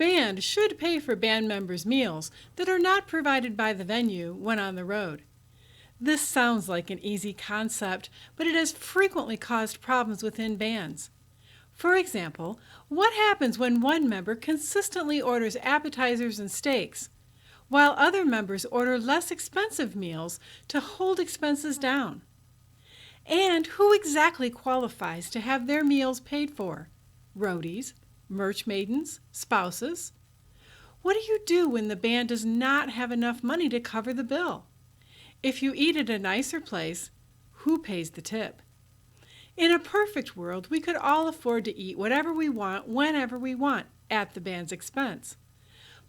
band should pay for band members' meals that are not provided by the venue when on the road. This sounds like an easy concept, but it has frequently caused problems within bands. For example, what happens when one member consistently orders appetizers and steaks, while other members order less expensive meals to hold expenses down? And who exactly qualifies to have their meals paid for? Roadies, merch maidens, spouses? What do you do when the band does not have enough money to cover the bill? If you eat at a nicer place, who pays the tip? In a perfect world, we could all afford to eat whatever we want, whenever we want, at the band's expense.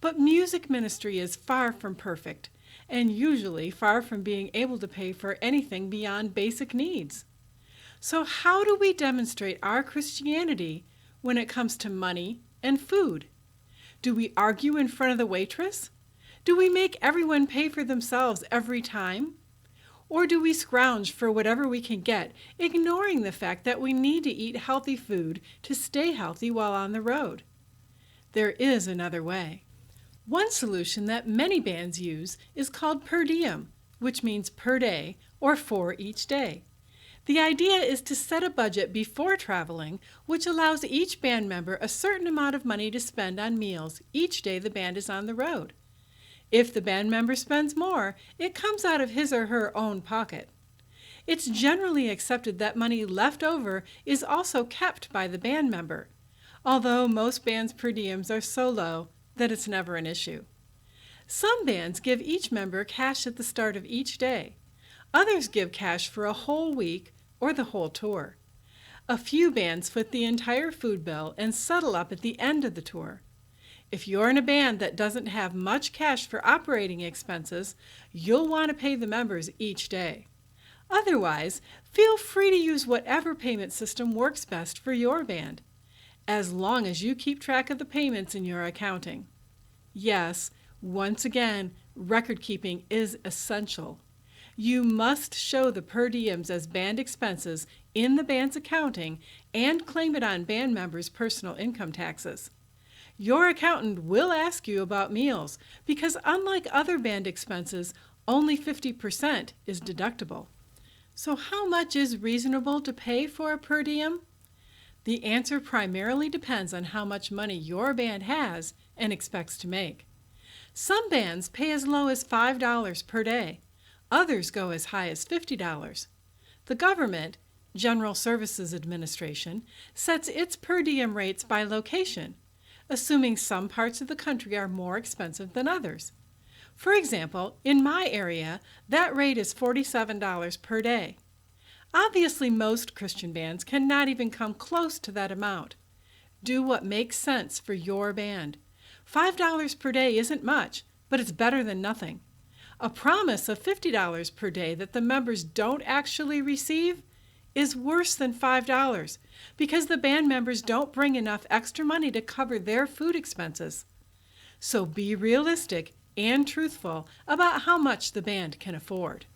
But music ministry is far from perfect, and usually far from being able to pay for anything beyond basic needs. So how do we demonstrate our Christianity when it comes to money and food? Do we argue in front of the waitress? Do we make everyone pay for themselves every time? Or do we scrounge for whatever we can get, ignoring the fact that we need to eat healthy food to stay healthy while on the road? There is another way. One solution that many bands use is called per diem, which means per day or for each day. The idea is to set a budget before traveling, which allows each band member a certain amount of money to spend on meals each day the band is on the road. If the band member spends more, it comes out of his or her own pocket. It's generally accepted that money left over is also kept by the band member, although most bands' per diems are so low that it's never an issue. Some bands give each member cash at the start of each day. Others give cash for a whole week or the whole tour. A few bands foot the entire food bill and settle up at the end of the tour. If you're in a band that doesn't have much cash for operating expenses, you'll want to pay the members each day. Otherwise, feel free to use whatever payment system works best for your band, as long as you keep track of the payments in your accounting. Yes, once again, record keeping is essential. You must show the per diems as band expenses in the band's accounting and claim it on band members' personal income taxes. Your accountant will ask you about meals because unlike other band expenses, only 50% is deductible. So how much is reasonable to pay for a per diem? The answer primarily depends on how much money your band has and expects to make. Some bands pay as low as $5 per day. Others go as high as $50. The government, General Services Administration, sets its per diem rates by location, assuming some parts of the country are more expensive than others. For example, in my area, that rate is $47 per day. Obviously, most Christian bands cannot even come close to that amount. Do what makes sense for your band. $5 per day isn't much, but it's better than nothing. A promise of $50 per day that the members don't actually receive is worse than $5 because the band members don't bring enough extra money to cover their food expenses. So be realistic and truthful about how much the band can afford.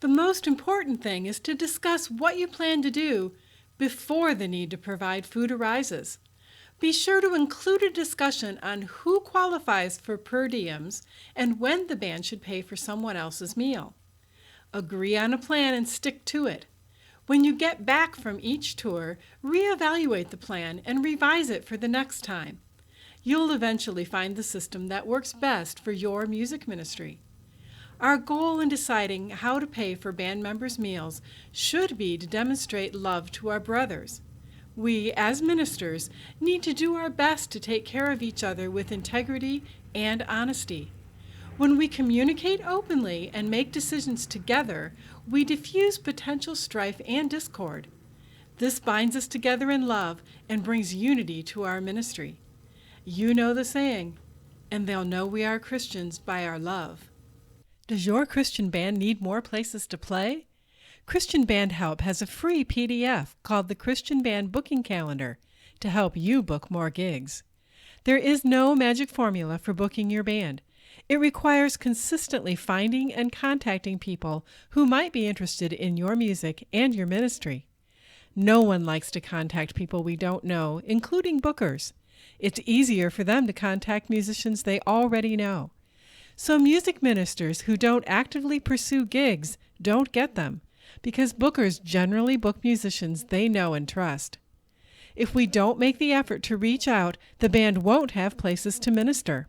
The most important thing is to discuss what you plan to do before the need to provide food arises. Be sure to include a discussion on who qualifies for per diems and when the band should pay for someone else's meal. Agree on a plan and stick to it. When you get back from each tour, reevaluate the plan and revise it for the next time. You'll eventually find the system that works best for your music ministry. Our goal in deciding how to pay for band members' meals should be to demonstrate love to our brothers. We, as ministers, need to do our best to take care of each other with integrity and honesty. When we communicate openly and make decisions together, we diffuse potential strife and discord. This binds us together in love and brings unity to our ministry. You know the saying, and they'll know we are Christians by our love. Does your Christian band need more places to play? Christian Band Help has a free PDF called the Christian Band Booking Calendar to help you book more gigs. There is no magic formula for booking your band. It requires consistently finding and contacting people who might be interested in your music and your ministry. No one likes to contact people we don't know, including bookers. It's easier for them to contact musicians they already know. So music ministers who don't actively pursue gigs don't get them, because bookers generally book musicians they know and trust. If we don't make the effort to reach out, the band won't have places to minister.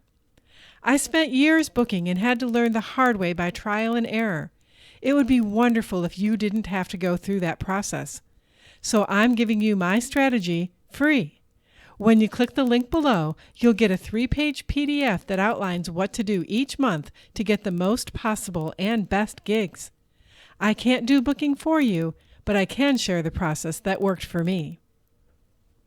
I spent years booking and had to learn the hard way by trial and error. It would be wonderful if you didn't have to go through that process. So I'm giving you my strategy free. When you click the link below, you'll get a 3-page PDF that outlines what to do each month to get the most possible and best gigs. I can't do booking for you, but I can share the process that worked for me.